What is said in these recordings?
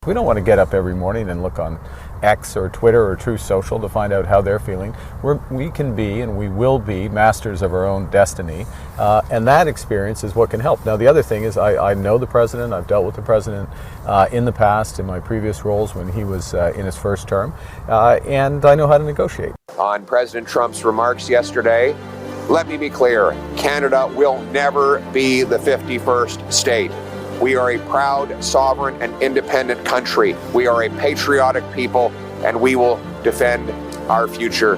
We don't want to get up every morning and look on X or Twitter or Truth Social to find out how they're feeling. We can be and we will be masters of our own destiny, and that experience is what can help. Now, the other thing is I know the president. I've dealt with the president in the past in my previous roles when he was in his first term, and I know how to negotiate. On President Trump's remarks yesterday, let me be clear, Canada will never be the 51st state. We are a proud, sovereign, and independent country. We are a patriotic people, and we will defend our future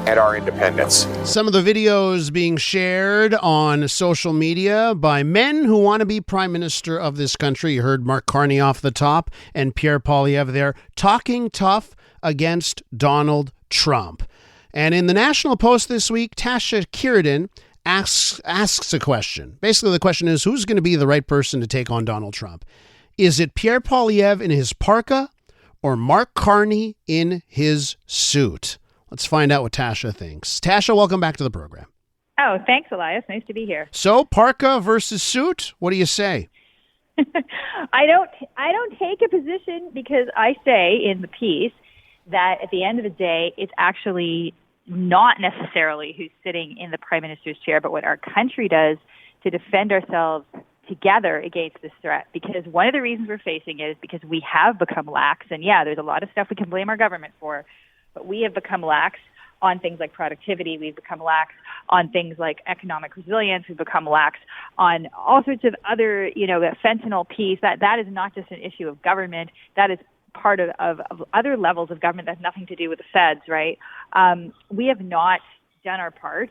and our independence. Some of the videos being shared on social media by men who want to be prime minister of this country. You heard Mark Carney off the top and Pierre Poilievre there talking tough against Donald Trump. And in the National Post this week, Tasha Kheiriddin asks a question. Basically, the question is, who's going to be the right person to take on Donald Trump? Is it Pierre Poilievre in his parka or Mark Carney in his suit? Let's find out what Tasha thinks. Tasha, welcome back to the program. Oh, thanks, Elias. Nice to be here. So, parka versus suit? What do you say? I don't take a position because I say in the piece that at the end of the day, it's actually not necessarily who's sitting in the prime minister's chair, but what our country does to defend ourselves together against this threat. Because one of the reasons we're facing it is because we have become lax. And yeah, there's a lot of stuff we can blame our government for, but we have become lax on things like productivity. We've become lax on things like economic resilience. We've become lax on all sorts of other, the fentanyl piece. That is not just an issue of government. That is part of other levels of government that has nothing to do with the feds, right? We have not done our part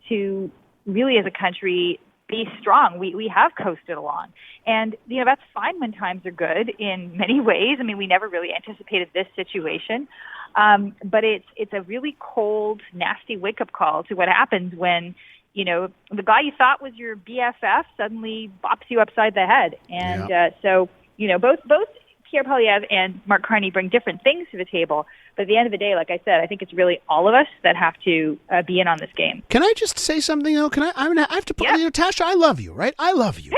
to really, as a country, be strong. We have coasted along. And, that's fine when times are good in many ways. I mean, we never really anticipated this situation. But it's a really cold, nasty wake-up call to what happens when, the guy you thought was your BFF suddenly bops you upside the head. And so, both Pierre Poilievre and Mark Carney bring different things to the table. But at the end of the day, like I said, I think it's really all of us that have to be in on this game. Can I just say something, though? I have to put, Tasha, I love you, right? I love you.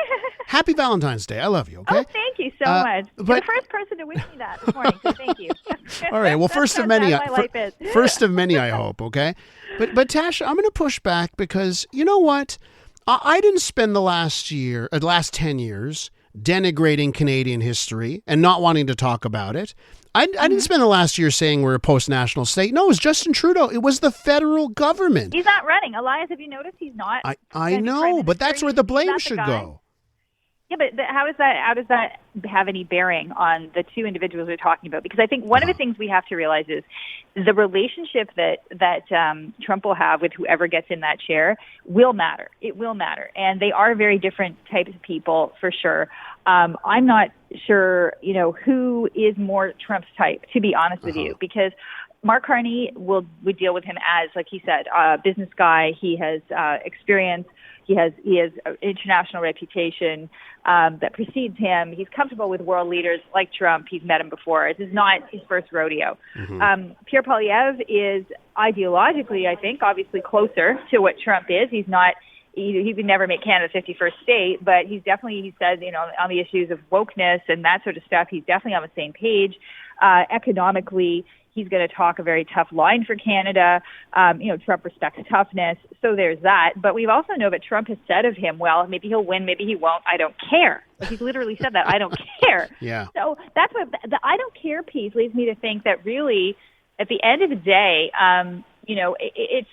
Happy Valentine's Day. I love you, okay? Oh, thank you so much. You're the first person to wish me that this morning, so thank you. All right, well, first of many, That's my life is. First of many, I hope, okay? But Tasha, I'm going to push back because, you know what? I didn't spend the last 10 years denigrating Canadian history and not wanting to talk about it. I didn't spend the last year saying we're a post-national state. No, it was Justin Trudeau. It was the federal government. He's not running. Elias, have you noticed he's not? I know, but that's where the blame should go. Yeah, but how does that have any bearing on the two individuals we're talking about? Because I think one of the things we have to realize is the relationship that Trump will have with whoever gets in that chair will matter. It will matter. And they are very different types of people, for sure. I'm not sure, who is more Trump's type, to be honest with you, because Mark Carney would deal with him as, like he said, a business guy. He has experience. He has an international reputation that precedes him. He's comfortable with world leaders like Trump. He's met him before. This is not his first rodeo. Pierre Poilievre is ideologically, I think, obviously closer to what Trump is. He's not. He would never make Canada 51st state, but he said, on the issues of wokeness and that sort of stuff, he's definitely on the same page. Economically, he's going to talk a very tough line for Canada. Trump respects toughness, so there's that. But we also know that Trump has said of him, well, maybe he'll win, maybe he won't. I don't care. Like, he's literally said that. I don't care. Yeah. So that's what the I don't care piece leads me to think that really, at the end of the day, it's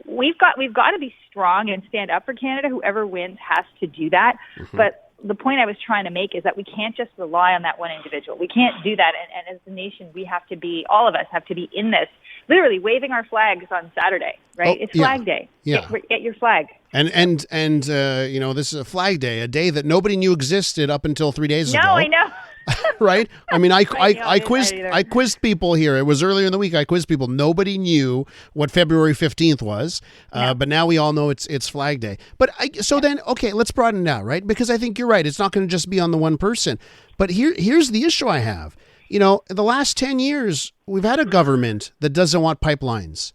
we've got to be strong and stand up for Canada. Whoever wins has to do that. But the point I was trying to make is that we can't just rely on that one individual. We can't do that. And as a nation, we have to be, all of us have to be in this, literally waving our flags on Saturday, right? It's Flag Day. Yeah. Get your flag. And this is a Flag Day, a day that nobody knew existed up until 3 days ago. No, I know. Right? I mean, I I quizzed people here. It was earlier in the week. I quizzed people. Nobody knew what February 15th was, but now we all know it's Flag Day. But then, let's broaden it out, right? Because I think you're right. It's not going to just be on the one person. But here's the issue I have. In the last 10 years, we've had a government that doesn't want pipelines,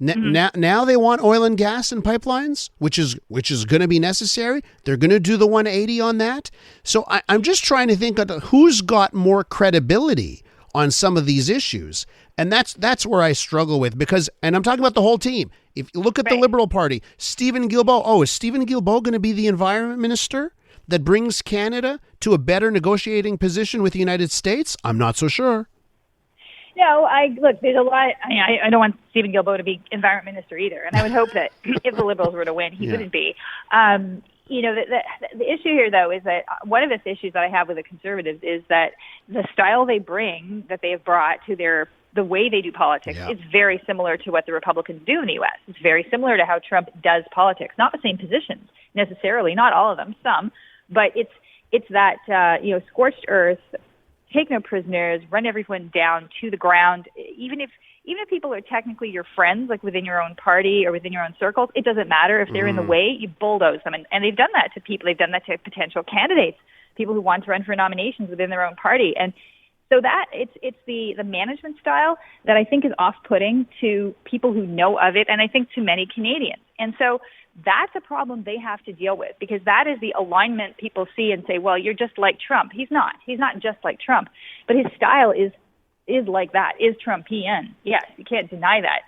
Now they want oil and gas and pipelines, which is going to be necessary. They're going to do the 180 on that. So I'm just trying to think of who's got more credibility on some of these issues. And that's where I struggle with, because, and I'm talking about the whole team. If you look at the Liberal Party, Stephen Guilbeault, is Stephen Guilbeault going to be the environment minister that brings Canada to a better negotiating position with the United States? I'm not so sure. No, there's a lot. I don't want Stephen Guilbeault to be environment minister either. And I would hope that if the Liberals were to win, he wouldn't be. The issue here, though, is that one of the issues that I have with the Conservatives is that the style they bring, that they have brought to the way they do politics, is very similar to what the Republicans do in the U.S. It's very similar to how Trump does politics. Not the same positions necessarily, not all of them, some, but it's that scorched earth, take no prisoners, run everyone down to the ground. Even if people are technically your friends, like within your own party or within your own circles, it doesn't matter. If they're in the way, you bulldoze them. And they've done that to people. They've done that to potential candidates, people who want to run for nominations within their own party. And so that it's the management style that I think is off-putting to people who know of it, and I think to many Canadians. And so that's a problem they have to deal with, because that is the alignment people see and say, well, you're just like Trump. He's not just like Trump, but his style is like that, is Trumpian. Yes, you can't deny that.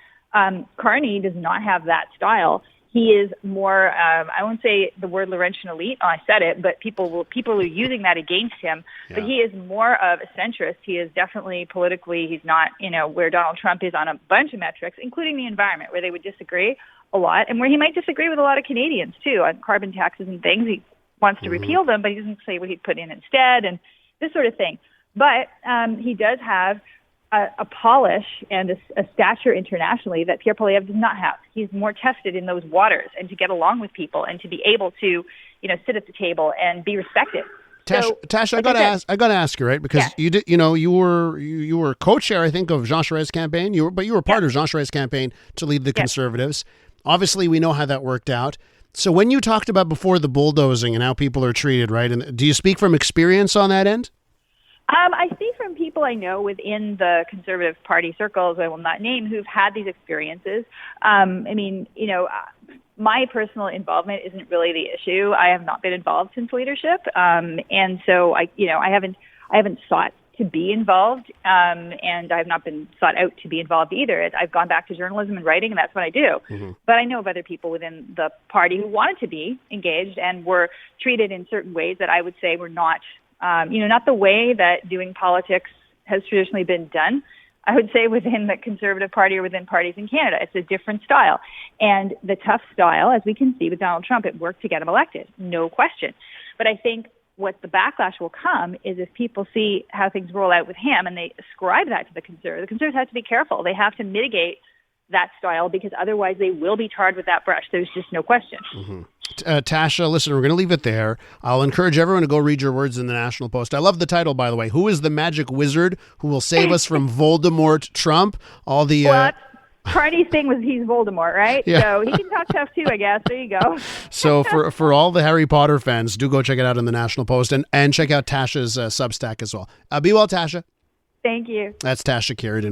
Carney does not have that style. He is more, I won't say the word Laurentian elite, I said it, but people are using that against him. Yeah. But he is more of a centrist. He is definitely politically, he's not, where Donald Trump is on a bunch of metrics, including the environment, where they would disagree a lot, and where he might disagree with a lot of Canadians, too, on carbon taxes and things. He wants to repeal them, but he doesn't say what he'd put in instead, and this sort of thing. But he does have a polish and a stature internationally that Pierre Poilievre does not have. He's more tested in those waters, and to get along with people and to be able to, sit at the table and be respected. Tasha, I got to ask you, right? Because you did, you were co-chair, I think, of Jean Charest's campaign. You were part of Jean Charest's campaign to lead the Conservatives. Obviously, we know how that worked out. So when you talked about before the bulldozing and how people are treated, right? And do you speak from experience on that end? I see from people I know within the Conservative Party circles, I will not name, who've had these experiences. My personal involvement isn't really the issue. I have not been involved since leadership, and so I haven't sought to be involved, and I've not been sought out to be involved either. I've gone back to journalism and writing, and that's what I do. Mm-hmm. But I know of other people within the party who wanted to be engaged and were treated in certain ways that I would say were not. Not the way that doing politics has traditionally been done, I would say, within the Conservative Party or within parties in Canada. It's a different style. And the tough style, as we can see with Donald Trump, it worked to get him elected, no question. But I think what the backlash will come is if people see how things roll out with him and they ascribe that to the Conservatives have to be careful. They have to mitigate that style, because otherwise they will be tarred with that brush. There's just no question. Mm-hmm. Tasha, listen, we're going to leave it there. I'll encourage everyone to go read your words in the National Post. I love the title, by the way. Who is the magic wizard who will save us from Voldemort Trump? All the Carney's thing was he's Voldemort, right? Yeah. So he can talk tough too, I guess. There you go. So for all the Harry Potter fans, do go check it out in the National Post, and check out Tasha's Substack as well. Be well, Tasha. Thank you. That's Tasha Kheiriddin.